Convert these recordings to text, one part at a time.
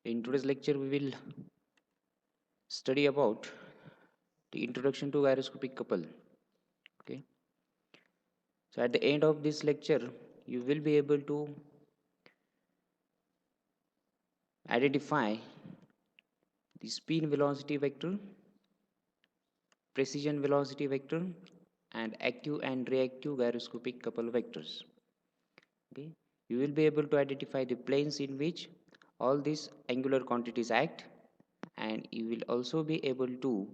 In today's lecture, we will study about the introduction to gyroscopic couple. Okay. So at the end of this lecture, you will be able to identify the spin velocity vector, precision velocity vector, and active and reactive gyroscopic couple vectors. Okay. You will be able to identify the planes in which all these angular quantities act, and you will also be able to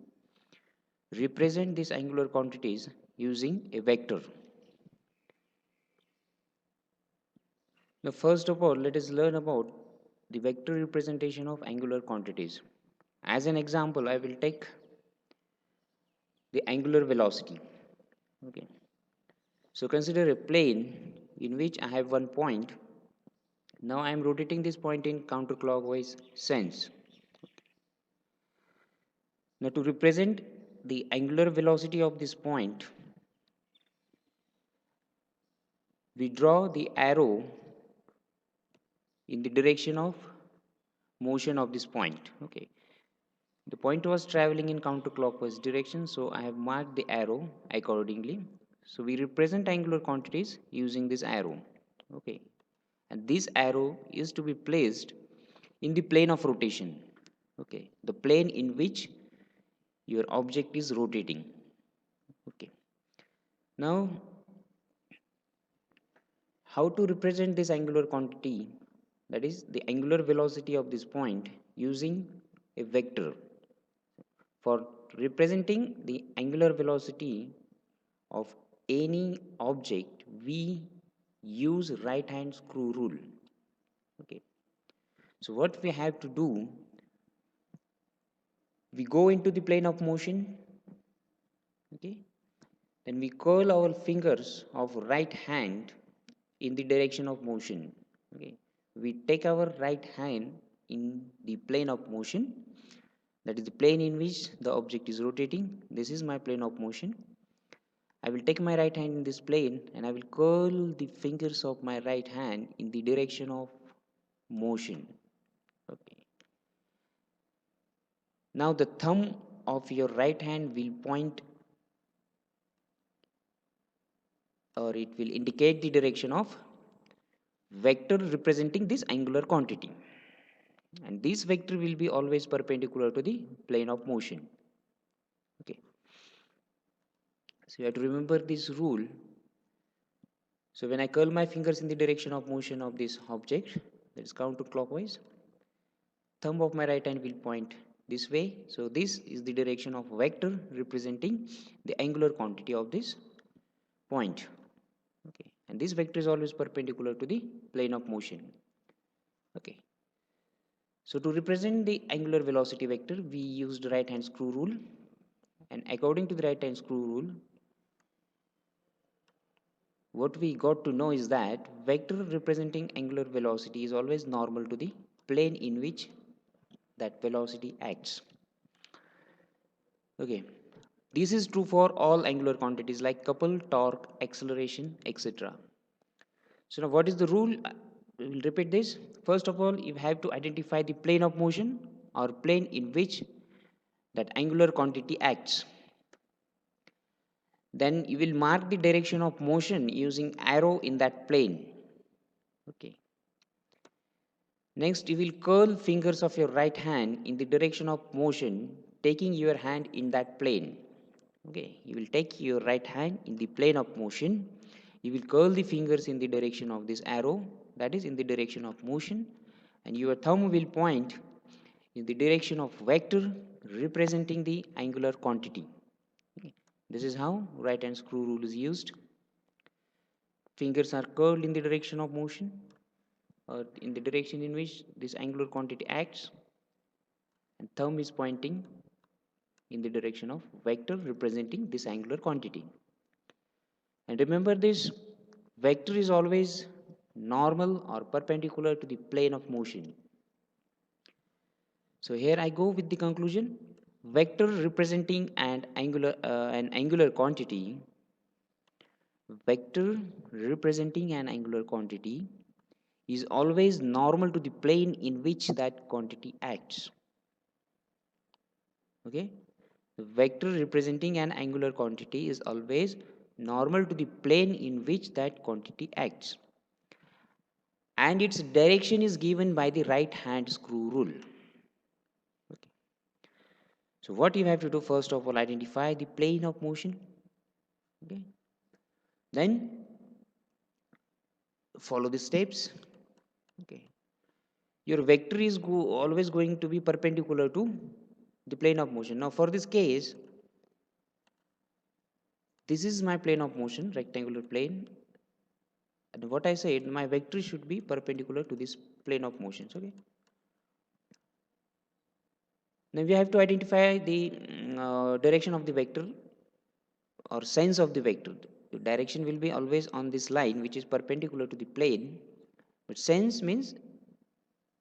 represent these angular quantities using a vector. Now, first of all, let us learn about the vector representation of angular quantities. As an example, I will take the angular velocity. Okay. So consider a plane in which I have one point. Now I am rotating this point in counterclockwise sense. Now to represent the angular velocity of this point, we draw the arrow in the direction of motion of this point. Okay. The point was traveling in counterclockwise direction, so I have marked the arrow accordingly. So we represent angular quantities using this arrow. Okay. And this arrow is to be placed in the plane of rotation. Okay. The plane in which your object is rotating. Okay. Now, how to represent this angular quantity, that is the angular velocity of this point, using a vector? For representing the angular velocity of any object, we use right hand screw rule. Okay. So what we have to do, we go into the plane of motion. Okay. Then we curl our fingers of right hand in the direction of motion. Okay. We take our right hand in the plane of motion, that is the plane in which the object is rotating. This is my plane of motion. I will take my right hand in this plane and I will curl the fingers of my right hand in the direction of motion. Okay. Now the thumb of your right hand will point, or it will indicate the direction of vector representing this angular quantity, and this vector will be always perpendicular to the plane of motion. Okay. So you have to remember this rule. So when I curl my fingers in the direction of motion of this object, that is counterclockwise, thumb of my right hand will point this way. So this is the direction of vector representing the angular quantity of this point. Okay. And this vector is always perpendicular to the plane of motion. Okay. So to represent the angular velocity vector, we used right hand screw rule, and according to the right hand screw rule, what we got to know is that vector representing angular velocity is always normal to the plane in which that velocity acts. Okay. This is true for all angular quantities like couple, torque, acceleration, etc. So now what is the rule? We will repeat this. First of all, you have to identify the plane of motion or plane in which that angular quantity acts. Then you will mark the direction of motion using arrow in that plane. Okay. Next, you will curl fingers of your right hand in the direction of motion, taking your hand in that plane. Okay. You will take your right hand in the plane of motion. You will curl the fingers in the direction of this arrow, that is in the direction of motion, and your thumb will point in the direction of vector representing the angular quantity. Okay. This is how right hand screw rule is used. Fingers are curled in the direction of motion, or in the direction in which this angular quantity acts, and thumb is pointing in the direction of vector representing this angular quantity. And remember, this vector is always normal or perpendicular to the plane of motion. So here I go with the conclusion. Vector representing an angular quantity, vector representing an angular quantity is always normal to the plane in which that quantity acts. Okay, the vector representing an angular quantity is always normal to the plane in which that quantity acts, and its direction is given by the right hand screw rule. Okay. So what you have to do, first of all, identify the plane of motion. Okay. Then follow the steps. Okay. Your vector is always going to be perpendicular to the plane of motion. Now for this case, this is my plane of motion, rectangular plane, and what I said, my vector should be perpendicular to this plane of motions. Okay. Now we have to identify the direction of the vector or sense of the vector. The direction will be always on this line which is perpendicular to the plane, but sense means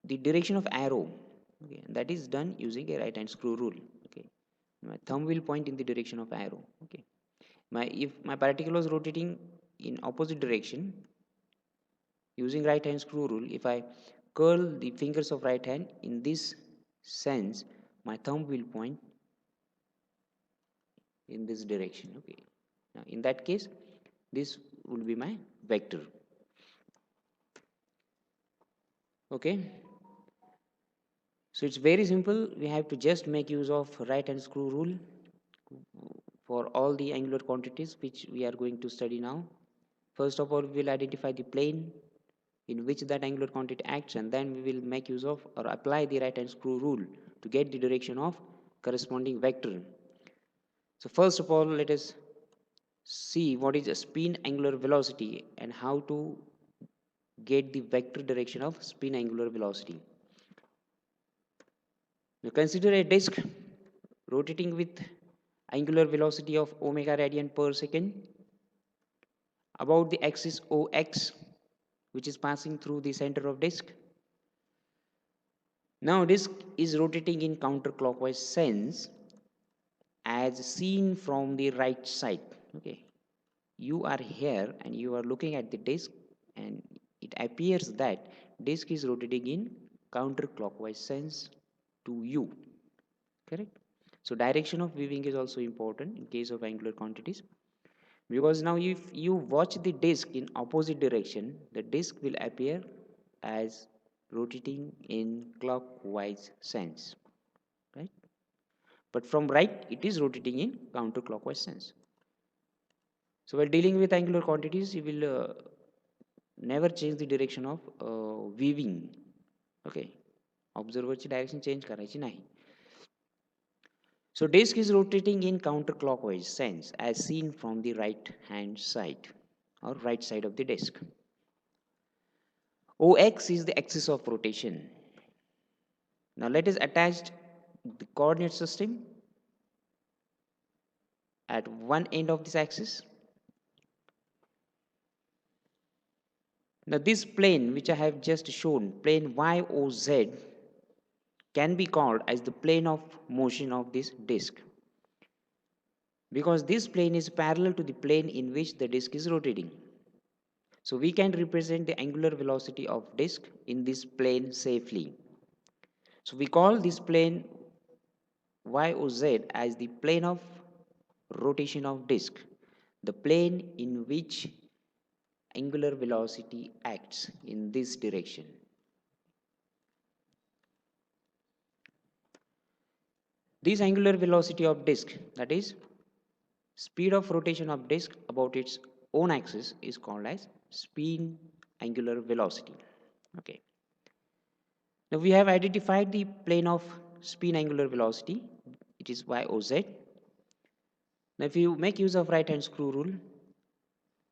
the direction of arrow. Okay, and that is done using a right hand screw rule. Okay, my thumb will point in the direction of arrow. Okay, if my particle was rotating in opposite direction, using right hand screw rule, if I curl the fingers of right hand in this sense, my thumb will point in this direction. Okay, now in that case, this will be my vector. Okay, so it's very simple. We have to just make use of right hand screw rule for all the angular quantities which we are going to study now. First of all, we will identify the plane in which that angular quantity acts, and then we will make use of or apply the right hand screw rule to get the direction of corresponding vector. So first of all, let us see what is a spin angular velocity and how to get the vector direction of spin angular velocity. Now consider a disk rotating with angular velocity of omega radian per second about the axis OX, which is passing through the center of disk. Now disk is rotating in counterclockwise sense as seen from the right side. Okay, you are here and you are looking at the disk, and it appears that disk is rotating in counterclockwise sense to you. Correct? So direction of weaving is also important in case of angular quantities, because now if you watch the disk in opposite direction, the disk will appear as rotating in clockwise sense, right? But from right, it is rotating in counterclockwise sense. So while dealing with angular quantities, you will never change the direction of weaving. Okay, observerची direction change करायची नाही. So disk is rotating in counterclockwise sense as seen from the right hand side or right side of the disk. OX is the axis of rotation. Now let us attach the coordinate system at one end of this axis. Now this plane which I have just shown, plane YOZ, can be called as the plane of motion of this disk, because this plane is parallel to the plane in which the disk is rotating. So we can represent the angular velocity of disk in this plane safely. So we call this plane YOZ as the plane of rotation of disk, the plane in which angular velocity acts in this direction. This angular velocity of disk, that is speed of rotation of disk about its own axis, is called as spin angular velocity. Okay. Now we have identified the plane of spin angular velocity. It is YOZ. Now if you make use of right hand screw rule,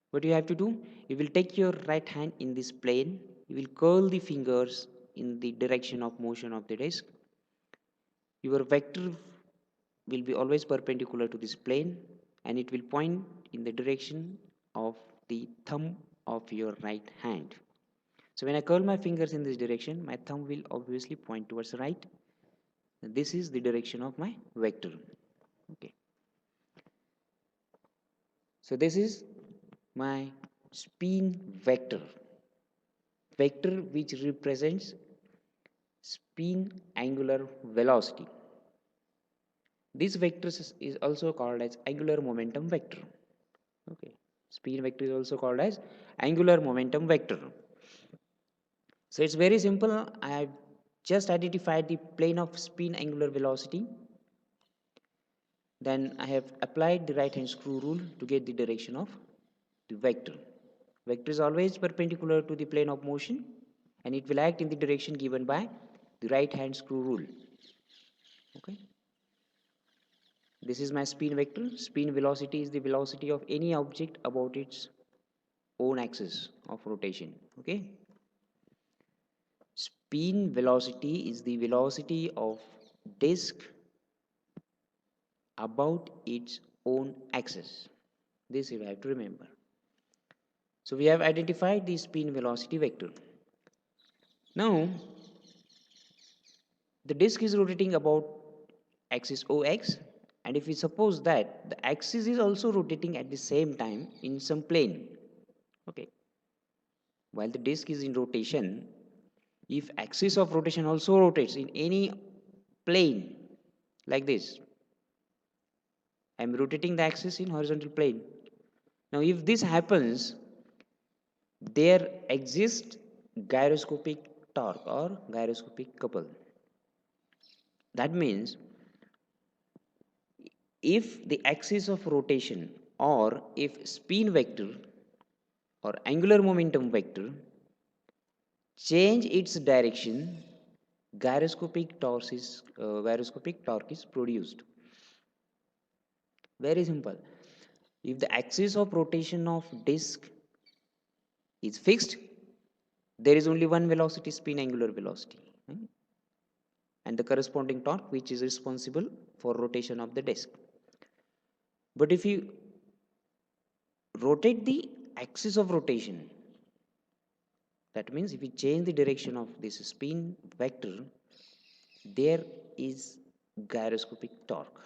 what you have to do? You will take your right hand in this plane. You will curl the fingers in the direction of motion of the disk. Your vector will be always perpendicular to this plane, and it will point in the direction of the thumb of your right hand. So when I curl my fingers in this direction, my thumb will obviously point towards right. This is the direction of my vector. Okay. So this is my spin vector. vector which represents spin angular velocity. This vector is also called as angular momentum vector. Okay, spin vector is also called as angular momentum vector. So it's very simple. I have just identified the plane of spin angular velocity. Then I have applied the right hand screw rule to get the direction of the vector. Vector is always perpendicular to the plane of motion and it will act in the direction given by the right hand screw rule. Okay. This is my spin vector. Spin velocity is the velocity of any object about its own axis of rotation. Okay. Spin velocity is the velocity of disk about its own axis. This you have to remember. So we have identified the spin velocity vector. Now the disk is rotating about axis OX, and if we suppose that the axis is also rotating at the same time in some plane, okay, while the disk is in rotation, if axis of rotation also rotates in any plane like this, I am rotating the axis in horizontal plane. Now if this happens, there exists gyroscopic torque or gyroscopic couple. That means if the axis of rotation or if spin vector or angular momentum vector change its direction, gyroscopic torque is produced. Very simple. If the axis of rotation of disk is fixed, there is only one velocity, spin angular velocity, and the corresponding torque which is responsible for rotation of the disk. But if you rotate the axis of rotation, that means if we change the direction of this spin vector, there is gyroscopic torque.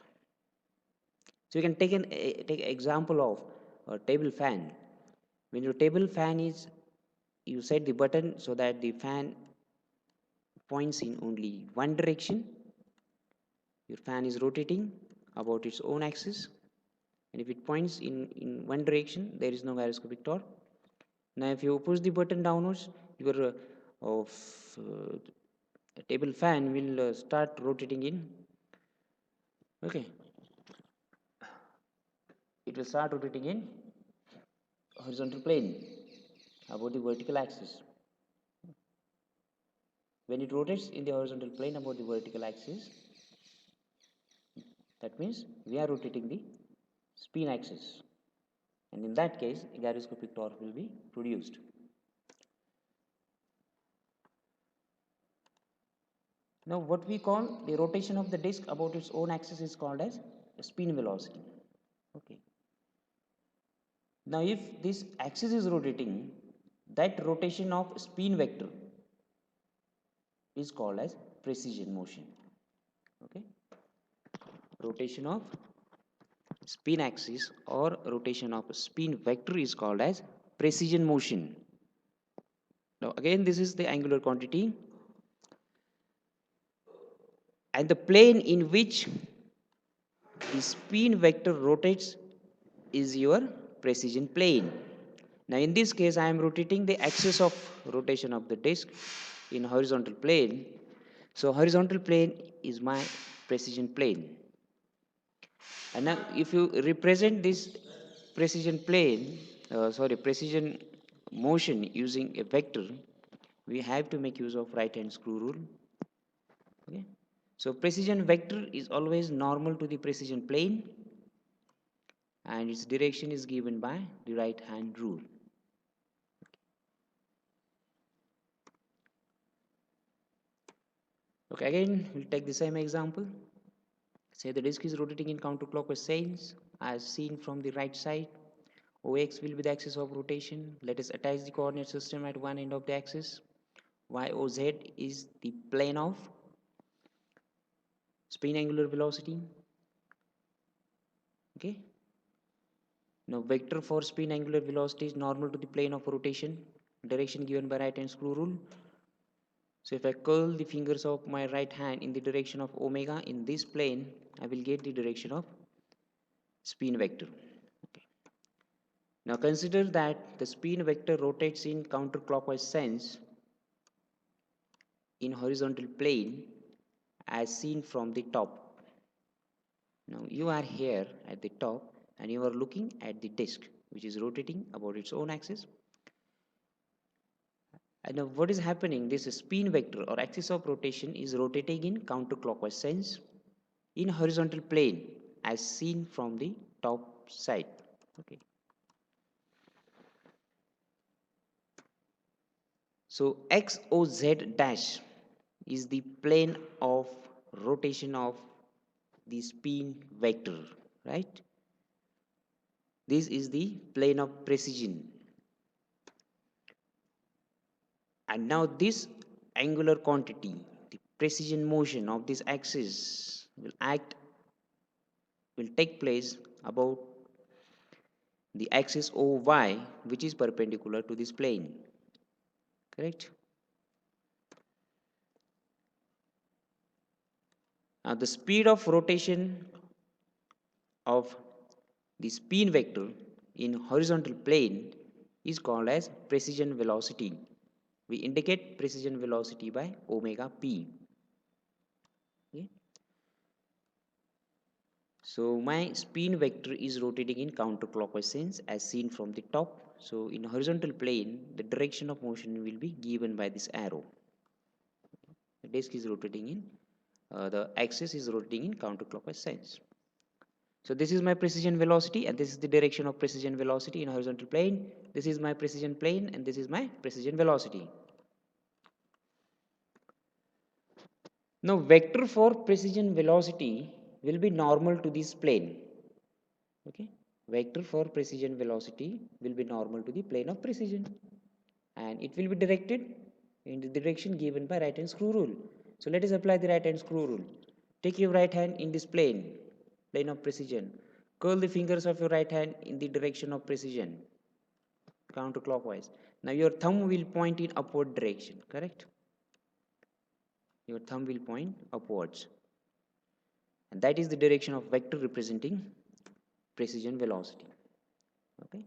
So you can take an example of a table fan. When your table fan is, you set the button so that the fan points in only one direction. Your fan is rotating about its own axis, and if it points in one direction, there is no gyroscopic torque. Now if you push the button downwards, your table fan will start rotating in, okay, it will start rotating in horizontal plane about the vertical axis. When it rotates in the horizontal plane about the vertical axis, that means we are rotating the spin axis, and in that case a gyroscopic torque will be produced. Now what we call the rotation of the disk about its own axis is called as spin velocity. Okay. Now if this axis is rotating, that rotation of spin vector is called as precision motion. Okay. Rotation of spin axis or rotation of spin vector is called as precision motion. Now again, this is the angular quantity, and the plane in which the spin vector rotates is your precision plane. Now in this case I am rotating the axis of rotation of the disk in horizontal plane. So horizontal plane is my precision plane. And now if you represent this precision plane, precision motion using a vector, we have to make use of right hand screw rule. Okay. So precision vector is always normal to the precision plane, and its direction is given by the right hand rule. Okay, again we'll take the same example. Say the disk is rotating in counterclockwise sense as seen from the right side. OX will be the axis of rotation. Let us attach the coordinate system at one end of the axis. YOZ is the plane of spin angular velocity. Okay. Now vector for spin angular velocity is normal to the plane of rotation. direction given by right hand screw rule. So if I curl the fingers of my right hand in the direction of omega in this plane, I will get the direction of spin vector. Okay. Now consider that the spin vector rotates in counterclockwise sense in horizontal plane as seen from the top. Now you are here at the top and you are looking at the disk which is rotating about its own axis. And now what is happening? This spin vector or axis of rotation is rotating in counterclockwise sense in horizontal plane as seen from the top side. Okay. So XOZ dash is the plane of rotation of the spin vector, right? This is the plane of precision. And now this angular quantity, the precision motion of this axis will take place about the axis OY, which is perpendicular to this plane, correct? Now the speed of rotation of the spin vector in horizontal plane is called as precision velocity. We indicate precision velocity by omega p. Okay. So my spin vector is rotating in counterclockwise sense as seen from the top. So in horizontal plane, the direction of motion will be given by this arrow. The disk is rotating in, the axis is rotating in counterclockwise sense. So this is my precision velocity and this is the direction of precision velocity in horizontal plane. This is my precision plane and this is my precision velocity. Now vector for precision velocity will be normal to this plane. Okay, vector for precision velocity will be normal to the plane of precision and it will be directed in the direction given by right hand screw rule. So let us apply the right hand screw rule. Take your right hand in this plane of precision. Curl the fingers of your right hand in the direction of precision, counterclockwise. Now your thumb will point in upward direction, correct? Your thumb will point upwards. And that is the direction of vector representing precision velocity. Okay.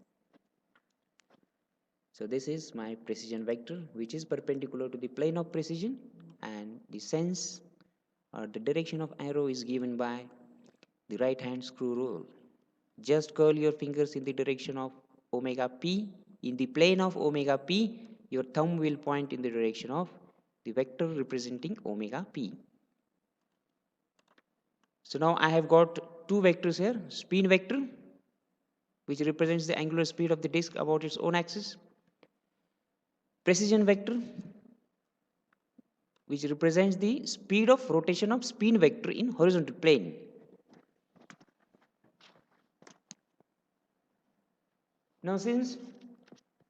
So this is my precision vector which is perpendicular to the plane of precision and the sense or the direction of arrow is given by the right hand screw rule. Just curl your fingers in the direction of omega p. In the plane of omega p, your thumb will point in the direction of the vector representing omega p. So now I have got two vectors here, spin vector which represents the angular speed of the disk about its own axis, precision vector which represents the speed of rotation of spin vector in horizontal plane. Now since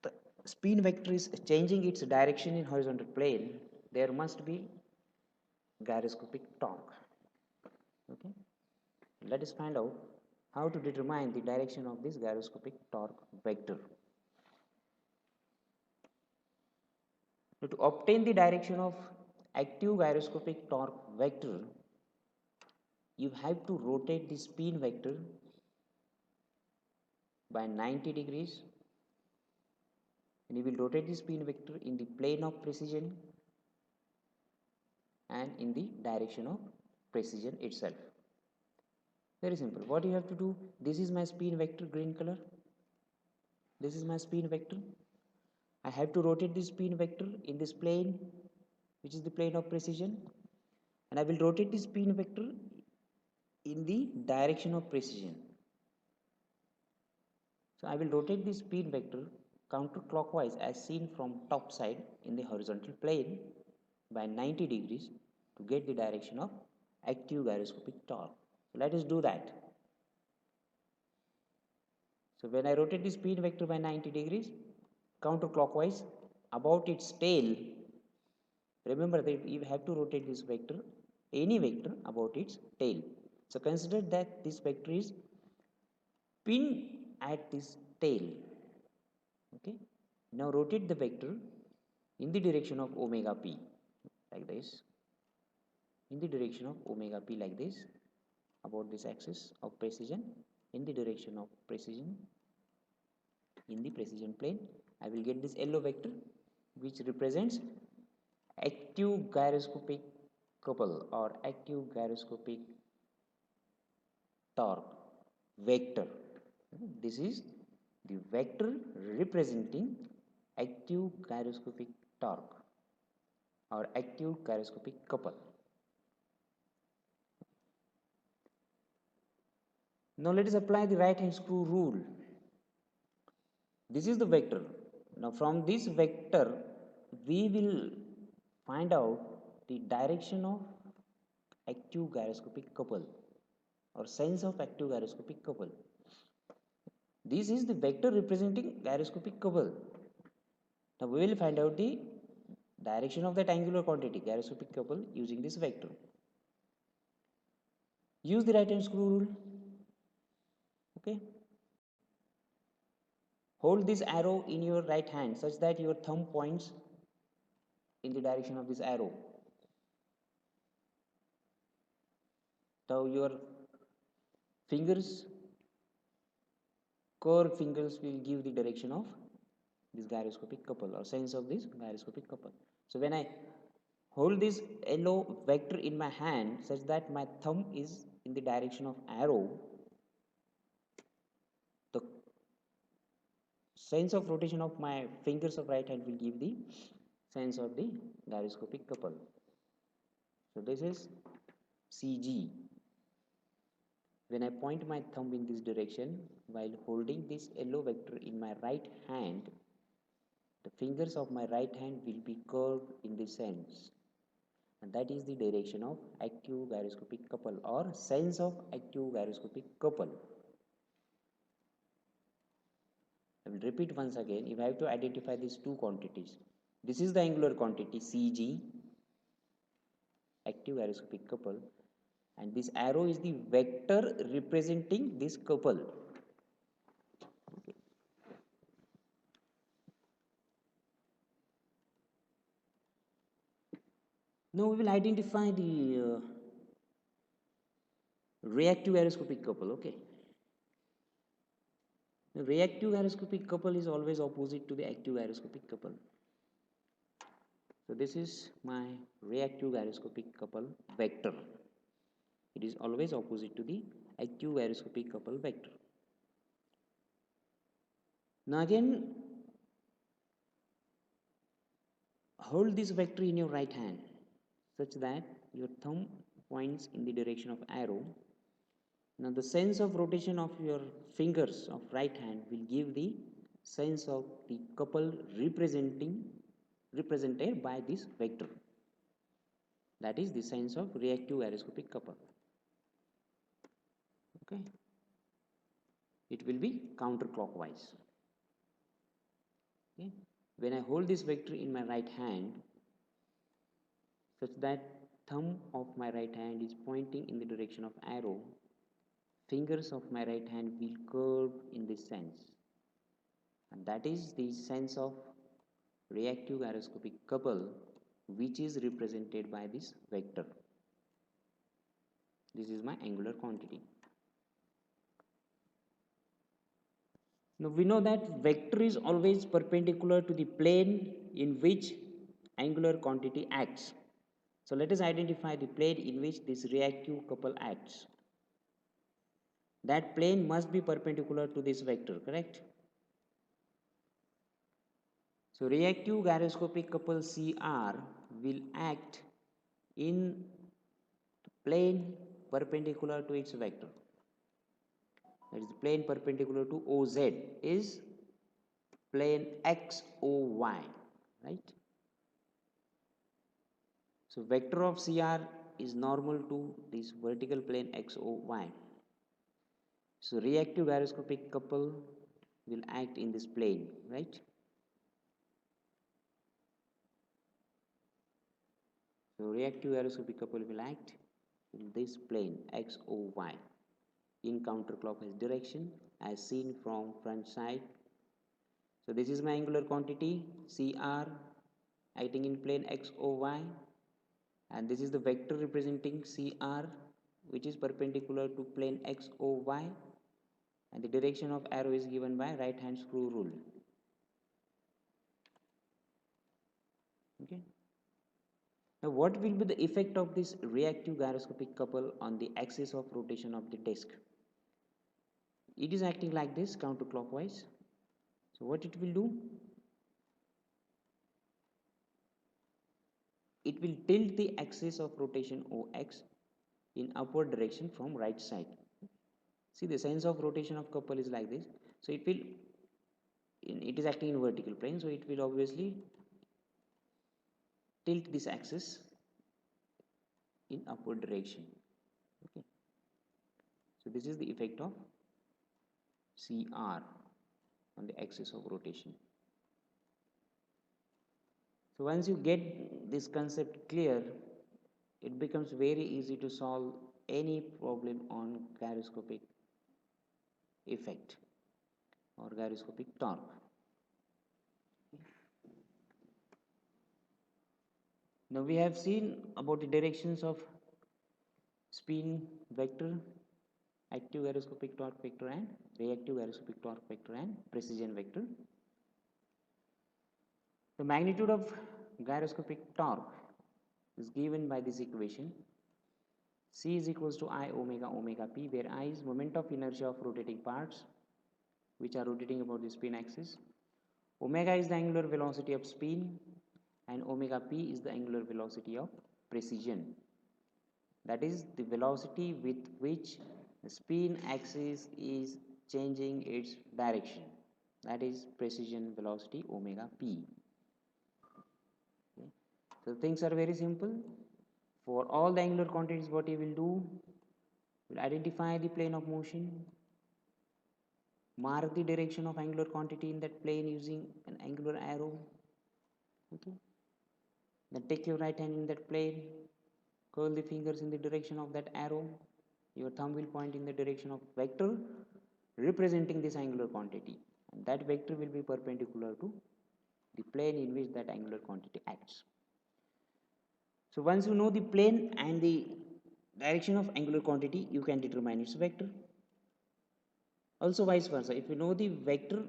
the spin vector is changing its direction in horizontal plane, there must be gyroscopic torque. Okay, let us find out how to determine the direction of this gyroscopic torque vector. So to obtain the direction of active gyroscopic torque vector, you have to rotate the spin vector by 90 degrees and you will rotate the spin vector in the plane of precision and in the direction of precision itself. Very simple. What you have to do, this is my spin vector, green color. This is my spin vector. I have to rotate this spin vector in this plane, which is the plane of precision, and I will rotate this spin vector in the direction of precision. So I will rotate this spin vector counterclockwise as seen from top side in the horizontal plane by 90 degrees to get the direction of active gyroscopic torque. So let us do that. So when I rotate the spin vector by 90 degrees counterclockwise about its tail, remember that you have to rotate this vector, any vector, about its tail. So consider that this vector is pinned at this tail. Okay. Now rotate the vector in the direction of omega p like this, in the direction of omega p like this, about this axis of precision, in the direction of precision, in the precision plane. I will get this yellow vector which represents active gyroscopic couple or active gyroscopic torque vector. This is the vector representing active gyroscopic torque or active gyroscopic couple. Now let us apply the right hand screw rule. This is the vector. Now from this vector we will find out the direction of active gyroscopic couple or sense of active gyroscopic couple. This is the vector representing gyroscopic couple. Now we will find out the direction of that angular quantity gyroscopic couple using this vector. Use the right hand screw rule. Okay. Hold this arrow in your right hand such that your thumb points in the direction of this arrow. Now your fingers, curved fingers will give the direction of this gyroscopic couple or sense of this gyroscopic couple. So when I hold this yellow vector in my hand such that my thumb is in the direction of arrow, the sense of rotation of my fingers of right hand will give the sense of the gyroscopic couple. So this is CG. When I point my thumb in this direction while holding this yellow vector in my right hand, the fingers of my right hand will be curved in this sense, and that is the direction of active gyroscopic couple or sense of active gyroscopic couple. I will repeat once again. If I have to identify these two quantities, this is the angular quantity CG, active gyroscopic couple, and this arrow is the vector representing this couple. Okay. Now we will identify the reactive gyroscopic couple. Okay. The reactive gyroscopic couple is always opposite to the active gyroscopic couple. So this is my reactive gyroscopic couple vector. It is always opposite to the active gyroscopic couple vector. Now again, hold this vector in your right hand such that your thumb points in the direction of arrow. Now the sense of rotation of your fingers of right hand will give the sense of the couple represented by this vector. That is the sense of reactive gyroscopic couple. Okay. It will be counterclockwise. Okay. When I hold this vector in my right hand such that thumb of my right hand is pointing in the direction of arrow, fingers of my right hand will curve in this sense, and that is the sense of reactive gyroscopic couple which is represented by this vector. This is my angular quantity. Now we know that vector is always perpendicular to the plane in which angular quantity acts. So let us identify the plane in which this reactive couple acts. That plane must be perpendicular to this vector, correct? So reactive gyroscopic couple CR will act in the plane perpendicular to its vector. That is, the plane perpendicular to OZ is plane XOY, right? So vector of CR is normal to this vertical plane XOY. So reactive gyroscopic couple will act in this plane, right? So reactive gyroscopic couple will act in this plane XOY in counterclockwise direction as seen from front side. So this is my angular quantity CR acting in plane X O Y, and this is the vector representing CR which is perpendicular to plane X O Y, and the direction of arrow is given by right hand screw rule. Okay. Now what will be the effect of this reactive gyroscopic couple on the axis of rotation of the disc? It is acting like this counterclockwise. So what it will do? It will tilt the axis of rotation OX in upward direction from right side. See, the sense of rotation of couple is like this. So it will, it is acting in vertical plane, so it will obviously tilt this axis in upward direction. Okay. So this is the effect of CR on the axis of rotation. So once you get this concept clear, it becomes very easy to solve any problem on gyroscopic effect or gyroscopic torque. Now we have seen about the directions of spin vector, active gyroscopic torque vector, and reactive gyroscopic torque vector, and precision vector. The magnitude of gyroscopic torque is given by this equation. C is equals to I omega omega p, where I is moment of inertia of rotating parts which are rotating about the spin axis. Omega is the angular velocity of spin, and omega p is the angular velocity of precision. That is the velocity with which the spin axis is changing its direction. That is precision velocity omega p. Okay. So things are very simple. For all the angular quantities, what you will do, will identify the plane of motion, mark the direction of angular quantity in that plane using an angular arrow. Okay. Then take your right hand in that plane, curl the fingers in the direction of that arrow. Your thumb will point in the direction of vector representing this angular quantity, and that vector will be perpendicular to the plane in which that angular quantity acts. So once you know the plane and the direction of angular quantity, you can determine its vector. Also vice versa, if you know the vector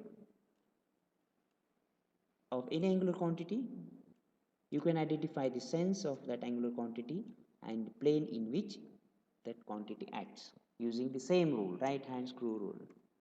of any angular quantity, you can identify the sense of that angular quantity and plane in which that quantity acts using the same rule, right hand screw rule.